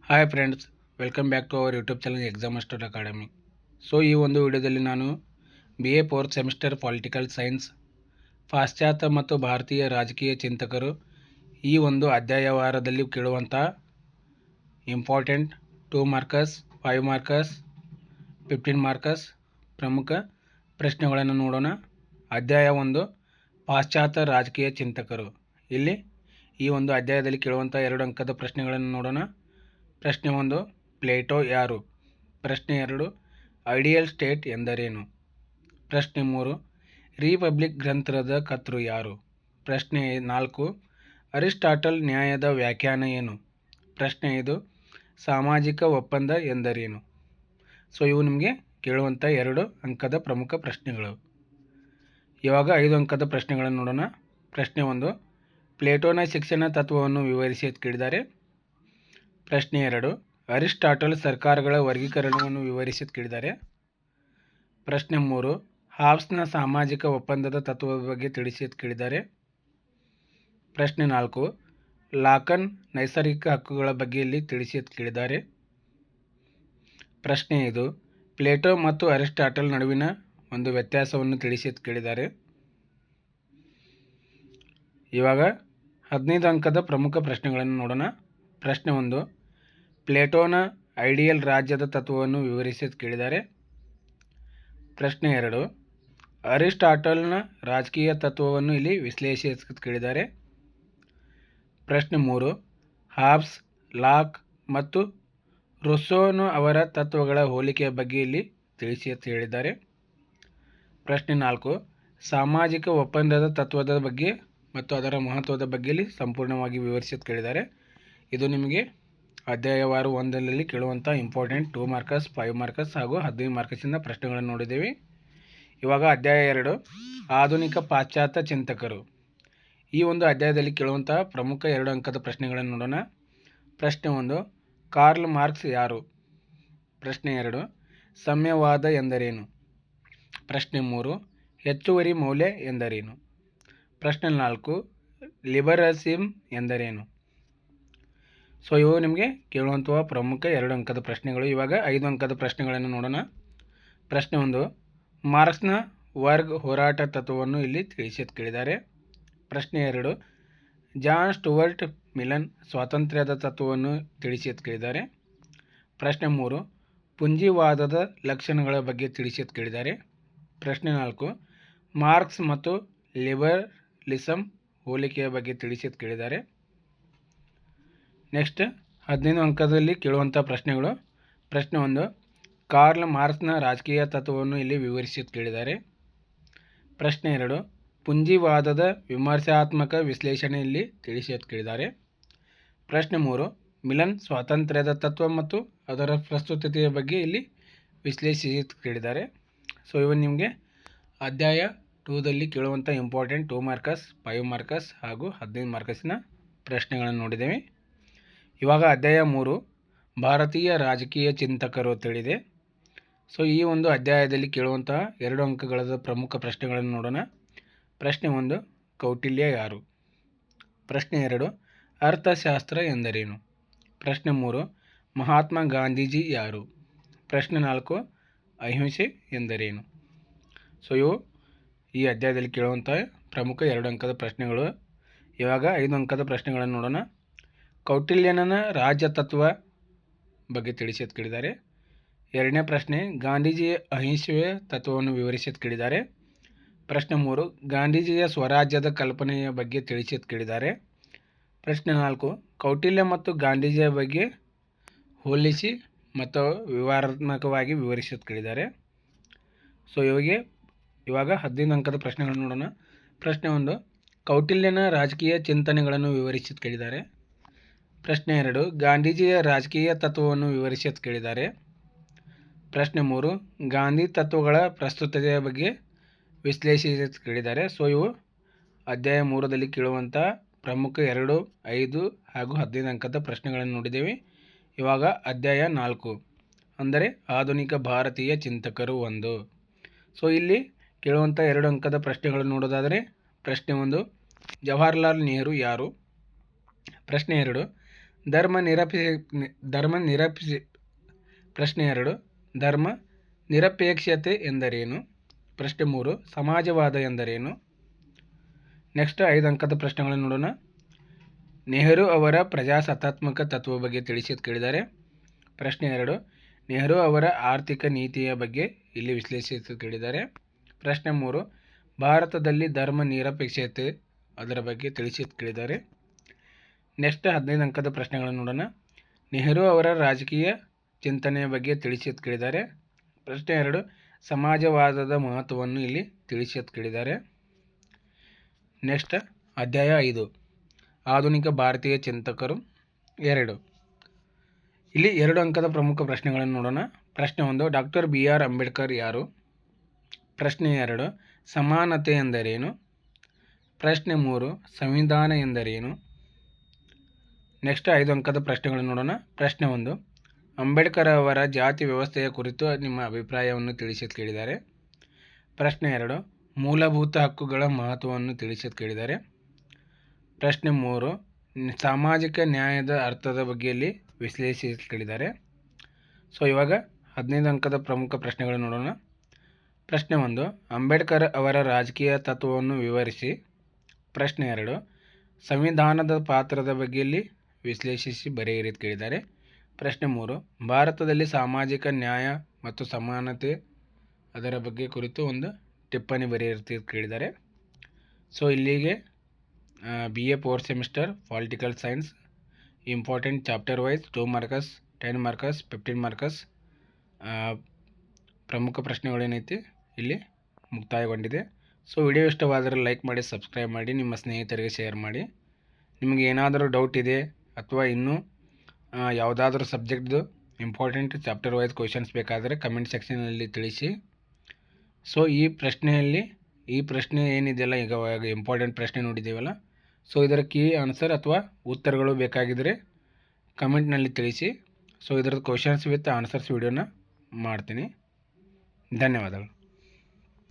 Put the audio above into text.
Hi friends, welcome back to our YouTube channel Exam Master Academy. So ಈ ಒಂದು ವಿಡಿಯೋದಲ್ಲಿ ನಾನು BA 4th semester political science ಪಾಶ್ಚಾತ್ಯ ಮತ್ತು ಭಾರತೀಯ ರಾಜಕೀಯ ಚಿಂತಕರು ಈ ಒಂದು ಅಧ್ಯಾಯವಾರದಲ್ಲಿ ಕೇಳುವಂಥ ಇಂಪಾರ್ಟೆಂಟ್ 2 ಮಾರ್ಕರ್ಸ್ 5 ಮಾರ್ಕರ್ಸ್ 15 ಮಾರ್ಕರ್ಸ್ ಪ್ರಮುಖ ಪ್ರಶ್ನೆಗಳನ್ನು ನೋಡೋಣ. ಅಧ್ಯಾಯ 1 ಪಾಶ್ಚಾತ್ಯ ರಾಜಕೀಯ ಚಿಂತಕರು. ಇಲ್ಲಿ ಈ ಒಂದು ಅಧ್ಯಾಯದಲ್ಲಿ ಕೇಳುವಂಥ 2 ಅಂಕದ ಪ್ರಶ್ನೆಗಳನ್ನು ನೋಡೋಣ. ಪ್ರಶ್ನೆ 1, ಪ್ಲೇಟೋ ಯಾರು? ಪ್ರಶ್ನೆ 2, ಐಡಿಯಲ್ ಸ್ಟೇಟ್ ಎಂದರೇನು? ಪ್ರಶ್ನೆ 3, ರಿಪಬ್ಲಿಕ್ ಗ್ರಂಥದ ಕರ್ತೃ ಯಾರು? ಪ್ರಶ್ನೆ 4, ಅರಿಸ್ಟಾಟಲ್ ನ್ಯಾಯದ ವ್ಯಾಖ್ಯಾನ ಏನು? ಪ್ರಶ್ನೆ 5, ಸಾಮಾಜಿಕ ಒಪ್ಪಂದ ಎಂದರೇನು? ಸೊ ಇವು ನಿಮಗೆ ಕೇಳುವಂಥ 2 ಅಂಕದ ಪ್ರಮುಖ ಪ್ರಶ್ನೆಗಳು. ಇವಾಗ 5 ಅಂಕದ ಪ್ರಶ್ನೆಗಳನ್ನು ನೋಡೋಣ. ಪ್ರಶ್ನೆ 1, ಪ್ಲೇಟೋನ ಶಿಕ್ಷಣ ತತ್ವವನ್ನು ವಿವರಿಸಿ ಕೇಳಿದ್ದಾರೆ. ಪ್ರಶ್ನೆ 2, ಅರಿಸ್ಟಾಟಲ್ ಸರ್ಕಾರಗಳ ವರ್ಗೀಕರಣವನ್ನು ವಿವರಿಸಿ ಕೇಳಿದ್ದಾರೆ. ಪ್ರಶ್ನೆ 3, ಹಾಬ್ಸ್ನ ಸಾಮಾಜಿಕ ಒಪ್ಪಂದದ ತತ್ವದ ಬಗ್ಗೆ ತಿಳಿಸಿ ಕೇಳಿದ್ದಾರೆ. ಪ್ರಶ್ನೆ 4, ಲಾಕನ್ ನೈಸರ್ಗಿಕ ಹಕ್ಕುಗಳ ಬಗ್ಗೆ ಇಲ್ಲಿ ತಿಳಿಸಿ ಕೇಳಿದ್ದಾರೆ. ಪ್ರಶ್ನೆ 5, ಪ್ಲೇಟೋ ಮತ್ತು ಅರಿಸ್ಟಾಟಲ್ ನಡುವಿನ ಒಂದು ವ್ಯತ್ಯಾಸವನ್ನು ತಿಳಿಸಿ ಕೇಳಿದ್ದಾರೆ. ಇವಾಗ 15 ಅಂಕದ ಪ್ರಮುಖ ಪ್ರಶ್ನೆಗಳನ್ನು ನೋಡೋಣ. ಪ್ರಶ್ನೆ 1, ಪ್ಲೇಟೋನ ಐಡಿಯಲ್ ರಾಜ್ಯದ ತತ್ವವನ್ನು ವಿವರಿಸಿ ಕೇಳಿದ್ದಾರೆ. ಪ್ರಶ್ನೆ 2, ಅರಿಸ್ಟಾಟಲ್ನ ರಾಜಕೀಯ ತತ್ವವನ್ನು ಇಲ್ಲಿ ವಿಶ್ಲೇಷಿಸಿ ಕೇಳಿದ್ದಾರೆ. ಪ್ರಶ್ನೆ 3, ಹಾಬ್ಸ್, ಲಾಕ್ ಮತ್ತು ರುಸ್ಸೋನ ಅವರ ತತ್ವಗಳ ಹೋಲಿಕೆಯ ಬಗ್ಗೆ ಇಲ್ಲಿ ತಿಳಿಸಿ ಹೇಳಿದ್ದಾರೆ. ಪ್ರಶ್ನೆ 4, ಸಾಮಾಜಿಕ ಒಪ್ಪಂದದ ತತ್ವದ ಬಗ್ಗೆ ಮತ್ತು ಅದರ ಮಹತ್ವದ ಬಗ್ಗೆ ಇಲ್ಲಿ ಸಂಪೂರ್ಣವಾಗಿ ವಿವರಿಸಿ ಕೇಳಿದ್ದಾರೆ. ಇದು ನಿಮಗೆ ಅಧ್ಯಾಯವಾರು 1ರಲ್ಲಿ ಕೇಳುವಂಥ ಇಂಪಾರ್ಟೆಂಟ್ 2 ಮಾರ್ಕರ್ಸ್ 5 ಮಾರ್ಕರ್ಸ್ ಹಾಗೂ 15 ಮಾರ್ಕರ್ಸಿಂದ ಪ್ರಶ್ನೆಗಳನ್ನು ನೋಡಿದ್ದೀವಿ. ಇವಾಗ ಅಧ್ಯಾಯ 2, ಆಧುನಿಕ ಪಾಶ್ಚಾತ್ಯ ಚಿಂತಕರು. ಈ ಒಂದು ಅಧ್ಯಾಯದಲ್ಲಿ ಕೇಳುವಂಥ ಪ್ರಮುಖ 2 ಅಂಕದ ಪ್ರಶ್ನೆಗಳನ್ನು ನೋಡೋಣ. ಪ್ರಶ್ನೆ 1, ಕಾರ್ಲ್ ಮಾರ್ಕ್ಸ್ ಯಾರು? ಪ್ರಶ್ನೆ 2, ಸಾಮ್ಯವಾದ ಎಂದರೇನು? ಪ್ರಶ್ನೆ 3, ಹೆಚ್ಚುವರಿ ಮೌಲ್ಯ ಎಂದರೇನು? ಪ್ರಶ್ನೆ 4, ಲಿಬರಲಿಸಮ್ ಎಂದರೇನು? ಸೊ ಇವು ನಿಮಗೆ ಕೇಳುವಂಥ ಪ್ರಮುಖ 2 ಅಂಕದ ಪ್ರಶ್ನೆಗಳು. ಇವಾಗ 5 ಅಂಕದ ಪ್ರಶ್ನೆಗಳನ್ನು ನೋಡೋಣ. ಪ್ರಶ್ನೆ 1, ಮಾರ್ಕ್ಸ್ನ ವರ್ಗ ಹೋರಾಟ ತತ್ವವನ್ನು ಇಲ್ಲಿ ತಿಳಿಸಿ ಕೇಳಿದ್ದಾರೆ. ಪ್ರಶ್ನೆ 2, ಜಾನ್ ಸ್ಟುವರ್ಟ್ ಮಿಲನ್ ಸ್ವಾತಂತ್ರ್ಯದ ತತ್ವವನ್ನು ತಿಳಿಸಿ ಕೇಳಿದ್ದಾರೆ. ಪ್ರಶ್ನೆ 3, ಪುಂಜಿವಾದದ ಲಕ್ಷಣಗಳ ಬಗ್ಗೆ ತಿಳಿಸಿ ಕೇಳಿದ್ದಾರೆ. ಪ್ರಶ್ನೆ 4, ಮಾರ್ಕ್ಸ್ ಮತ್ತು ಲಿಬರಲಿಸಮ್ ಹೋಲಿಕೆಯ ಬಗ್ಗೆ ತಿಳಿಸಿ ಕೇಳಿದ್ದಾರೆ. ನೆಕ್ಸ್ಟ್ 15 ಅಂಕದಲ್ಲಿ ಕೇಳುವಂಥ ಪ್ರಶ್ನೆಗಳು. ಪ್ರಶ್ನೆ 1, ಕಾರ್ಲ್ ಮಾರ್ಕ್ಸ್ನ ರಾಜಕೀಯ ತತ್ವವನ್ನು ಇಲ್ಲಿ ವಿವರಿಸಿ ಕೇಳಿದ್ದಾರೆ. ಪ್ರಶ್ನೆ 2, ಪುಂಜಿವಾದದ ವಿಮರ್ಶಾತ್ಮಕ ವಿಶ್ಲೇಷಣೆಯಲ್ಲಿ ತಿಳಿಸಿ ಕೇಳಿದ್ದಾರೆ. ಪ್ರಶ್ನೆ 3, ಮಿಲನ್ ಸ್ವಾತಂತ್ರ್ಯದ ತತ್ವ ಮತ್ತು ಅದರ ಪ್ರಸ್ತುತತೆಯ ಬಗ್ಗೆ ಇಲ್ಲಿ ವಿಶ್ಲೇಷಿಸಿ ಕೇಳಿದ್ದಾರೆ. ಸೊ ಇವು ನಿಮಗೆ ಅಧ್ಯಾಯ 2ದಲ್ಲಿ ಕೇಳುವಂಥ ಇಂಪಾರ್ಟೆಂಟ್ 2 ಮಾರ್ಕರ್ಸ್ 5 ಮಾರ್ಕರ್ಸ್ ಹಾಗೂ 15 ಮಾರ್ಕರ್ಸಿನ ಪ್ರಶ್ನೆಗಳನ್ನು ನೋಡಿದ್ದೇವೆ. ಇವಾಗ ಅಧ್ಯಾಯ 3, ಭಾರತೀಯ ರಾಜಕೀಯ ಚಿಂತಕರು ತಿಳಿದೆ. ಸೊ ಈ ಒಂದು ಅಧ್ಯಾಯದಲ್ಲಿ ಕೇಳುವಂತಹ 2 ಅಂಕಗಳ ಪ್ರಮುಖ ಪ್ರಶ್ನೆಗಳನ್ನು ನೋಡೋಣ. ಪ್ರಶ್ನೆ 1, ಕೌಟಿಲ್ಯ ಯಾರು? ಪ್ರಶ್ನೆ 2, ಅರ್ಥಶಾಸ್ತ್ರ ಎಂದರೇನು? ಪ್ರಶ್ನೆ 3, ಮಹಾತ್ಮ ಗಾಂಧೀಜಿ ಯಾರು? ಪ್ರಶ್ನೆ 4, ಅಹಿಂಸೆ ಎಂದರೇನು? ಸೊ ಇವು ಈ ಅಧ್ಯಾಯದಲ್ಲಿ ಕೇಳುವಂಥ ಪ್ರಮುಖ 2 ಅಂಕದ ಪ್ರಶ್ನೆಗಳು. ಇವಾಗ 5 ಅಂಕದ ಪ್ರಶ್ನೆಗಳನ್ನು ನೋಡೋಣ. ಕೌಟಿಲ್ಯನ ರಾಜ್ಯ ತತ್ವ ಬಗ್ಗೆ ತಿಳಿಸಿ ಕೇಳಿದ್ದಾರೆ. 2ನೇ ಪ್ರಶ್ನೆ, ಗಾಂಧೀಜಿಯ ಅಹಿಂಸೆಯ ತತ್ವವನ್ನು ವಿವರಿಸಿ ಕೇಳಿದ್ದಾರೆ. ಪ್ರಶ್ನೆ 3, ಗಾಂಧೀಜಿಯ ಸ್ವರಾಜ್ಯದ ಕಲ್ಪನೆಯ ಬಗ್ಗೆ ತಿಳಿಸಿ ಕೇಳಿದ್ದಾರೆ. ಪ್ರಶ್ನೆ 4, ಕೌಟಿಲ್ಯ ಮತ್ತು ಗಾಂಧೀಜಿಯ ಬಗ್ಗೆ ಹೋಲಿಸಿ ಮತ್ತು ವಿವರಣಾತ್ಮಕವಾಗಿ ವಿವರಿಸಿ ಕೇಳಿದ್ದಾರೆ. ಸೊ ಇವಾಗ 15 ಅಂಕದ ಪ್ರಶ್ನೆಗಳನ್ನು ನೋಡೋಣ. ಪ್ರಶ್ನೆ 1, ಕೌಟಿಲ್ಯನ ರಾಜಕೀಯ ಚಿಂತನೆಗಳನ್ನು ವಿವರಿಸಿ ಕೇಳಿದ್ದಾರೆ. ಪ್ರಶ್ನೆ 2, ಗಾಂಧೀಜಿಯ ರಾಜಕೀಯ ತತ್ವವನ್ನು ವಿವರಿಸಿ ಕೇಳಿದ್ದಾರೆ. ಪ್ರಶ್ನೆ 3, ಗಾಂಧಿ ತತ್ವಗಳ ಪ್ರಸ್ತುತತೆಯ ಬಗ್ಗೆ ವಿಶ್ಲೇಷಿಸಿ ಕೇಳಿದ್ದಾರೆ. ಸೊ ಇವು ಅಧ್ಯಾಯ 3ದಲ್ಲಿ ಕೇಳುವಂಥ ಪ್ರಮುಖ 2, 5 ಹಾಗೂ 15 ಅಂಕದ ಪ್ರಶ್ನೆಗಳನ್ನು ನೋಡಿದ್ದೇವೆ. ಇವಾಗ ಅಧ್ಯಾಯ 4 ಅಂದರೆ ಆಧುನಿಕ ಭಾರತೀಯ ಚಿಂತಕರು 1. ಸೊ ಇಲ್ಲಿ ಕೇಳುವಂಥ 2 ಅಂಕದ ಪ್ರಶ್ನೆಗಳನ್ನು ನೋಡೋದಾದರೆ ಪ್ರಶ್ನೆ 1, ಜವಾಹರ್ಲಾಲ್ ನೆಹರು ಯಾರು? ಪ್ರಶ್ನೆ 2, ಪ್ರಶ್ನೆ 2 ಧರ್ಮ ನಿರಪೇಕ್ಷತೆ ಎಂದರೇನು? ಪ್ರಶ್ನೆ 3 ಸಮಾಜವಾದ ಎಂದರೇನು? ನೆಕ್ಸ್ಟ್ 5 ಅಂಕದ ಪ್ರಶ್ನೆಗಳನ್ನು ನೋಡೋಣ. ನೆಹರು ಅವರ ಪ್ರಜಾಸತ್ತಾತ್ಮಕ ತತ್ವ ಬಗ್ಗೆ ತಿಳಿಸಿ ಅಂತ ಕೇಳಿದ್ದಾರೆ. ಪ್ರಶ್ನೆ 2 ನೆಹರು ಅವರ ಆರ್ಥಿಕ ನೀತಿಯ ಬಗ್ಗೆ ಇಲ್ಲಿ ವಿಶ್ಲೇಷಿಸಿ ಕೇಳಿದ್ದಾರೆ. ಪ್ರಶ್ನೆ 3 ಭಾರತದಲ್ಲಿ ಧರ್ಮ ನಿರಪೇಕ್ಷತೆ ಅದರ ಬಗ್ಗೆ ತಿಳಿಸಿ ಕೇಳಿದ್ದಾರೆ. ನೆಕ್ಸ್ಟ್ 15 ಅಂಕದ ಪ್ರಶ್ನೆಗಳನ್ನು ನೋಡೋಣ. ನೆಹರು ಅವರ ರಾಜಕೀಯ ಚಿಂತನೆಯ ಬಗ್ಗೆ ತಿಳಿಸಿ ಕೇಳಿದ್ದಾರೆ. ಪ್ರಶ್ನೆ 2 ಸಮಾಜವಾದದ ಮಹತ್ವವನ್ನು ಇಲ್ಲಿ ತಿಳಿಸಿ ಕೇಳಿದ್ದಾರೆ. ನೆಕ್ಸ್ಟ್ ಅಧ್ಯಾಯ 5 ಆಧುನಿಕ ಭಾರತೀಯ ಚಿಂತಕರು 2 ಇಲ್ಲಿ 2 ಅಂಕದ ಪ್ರಮುಖ ಪ್ರಶ್ನೆಗಳನ್ನು ನೋಡೋಣ. ಪ್ರಶ್ನೆ 1 ಡಾಕ್ಟರ್ BR ಅಂಬೇಡ್ಕರ್ ಯಾರು? ಪ್ರಶ್ನೆ 2 ಸಮಾನತೆ ಎಂದರೇನು? ಪ್ರಶ್ನೆ 3 ಸಂವಿಧಾನ ಎಂದರೇನು? ನೆಕ್ಸ್ಟ್ 5 ಅಂಕದ ಪ್ರಶ್ನೆಗಳನ್ನು ನೋಡೋಣ. ಪ್ರಶ್ನೆ 1 ಅಂಬೇಡ್ಕರ್ ಅವರ ಜಾತಿ ವ್ಯವಸ್ಥೆಯ ಕುರಿತು ನಿಮ್ಮ ಅಭಿಪ್ರಾಯವನ್ನು ತಿಳಿಸಿ ಕೇಳಿದ್ದಾರೆ. ಪ್ರಶ್ನೆ 2 ಮೂಲಭೂತ ಹಕ್ಕುಗಳ ಮಹತ್ವವನ್ನು ತಿಳಿಸಿ ಕೇಳಿದ್ದಾರೆ. ಪ್ರಶ್ನೆ 3 ಸಾಮಾಜಿಕ ನ್ಯಾಯದ ಅರ್ಥದ ಬಗ್ಗೆ ಇಲ್ಲಿ ವಿಶ್ಲೇಷಿಸಿ ಕೇಳಿದ್ದಾರೆ. ಸೊ ಇವಾಗ 15 ಅಂಕದ ಪ್ರಮುಖ ಪ್ರಶ್ನೆಗಳನ್ನು ನೋಡೋಣ. ಪ್ರಶ್ನೆ 1 ಅಂಬೇಡ್ಕರ್ ಅವರ ರಾಜಕೀಯ ತತ್ವವನ್ನು ವಿವರಿಸಿ. ಪ್ರಶ್ನೆ 2 ಸಂವಿಧಾನದ ಪಾತ್ರದ ಬಗ್ಗೆ ಇಲ್ಲಿ ವಿಶ್ಲೇಷಿಸಿ ಬರೆಯಿರಿ ಕೇಳಿದ್ದಾರೆ. ಪ್ರಶ್ನೆ 3 ಭಾರತದಲ್ಲಿ ಸಾಮಾಜಿಕ ನ್ಯಾಯ ಮತ್ತು ಸಮಾನತೆ ಅದರ ಬಗ್ಗೆ ಕುರಿತು ಒಂದು ಟಿಪ್ಪಣಿ ಬರೆಯಿರಿ ಕೇಳಿದ್ದಾರೆ. ಸೊ ಇಲ್ಲಿಗೆ BA 4th semester political science important chapter wise 2 marks 10 marks 15 marks ಪ್ರಮುಖ ಪ್ರಶ್ನೆಗಳೇನೈತಿ ಇಲ್ಲಿ ಮುಕ್ತಾಯಗೊಂಡಿದೆ. ಸೊ ವಿಡಿಯೋ ಇಷ್ಟವಾದರೆ ಲೈಕ್ ಮಾಡಿ, ಸಬ್ಸ್ಕ್ರೈಬ್ ಮಾಡಿ, ನಿಮ್ಮ ಸ್ನೇಹಿತರಿಗೆ ಶೇರ್ ಮಾಡಿ. ನಿಮಗೆ ಏನಾದರೂ ಡೌಟ್ ಇದೆ ಅಥವಾ ಇನ್ನೂ ಯಾವುದಾದ್ರೂ ಸಬ್ಜೆಕ್ಟ್ದು ಇಂಪಾರ್ಟೆಂಟ್ ಚಾಪ್ಟರ್ ವೈಸ್ ಕ್ವೆಶನ್ಸ್ ಬೇಕಾದರೆ ಕಮೆಂಟ್ ಸೆಕ್ಷನಲ್ಲಿ ತಿಳಿಸಿ. ಸೊ ಈ ಪ್ರಶ್ನೆ ಏನಿದೆಯಲ್ಲ, ಈಗ ಇಂಪಾರ್ಟೆಂಟ್ ಪ್ರಶ್ನೆ ನೋಡಿದ್ದೀವಲ್ಲ, ಸೊ ಇದರ ಕೀ ಆನ್ಸರ್ ಅಥವಾ ಉತ್ತರಗಳು ಬೇಕಾಗಿದ್ದರೆ ಕಮೆಂಟ್ನಲ್ಲಿ ತಿಳಿಸಿ. ಸೊ ಇದರದ್ದು ಕ್ವೆಶನ್ಸ್ ವಿತ್ ಆನ್ಸರ್ಸ್ ವಿಡಿಯೋನ ಮಾಡ್ತೀನಿ. ಧನ್ಯವಾದಗಳು.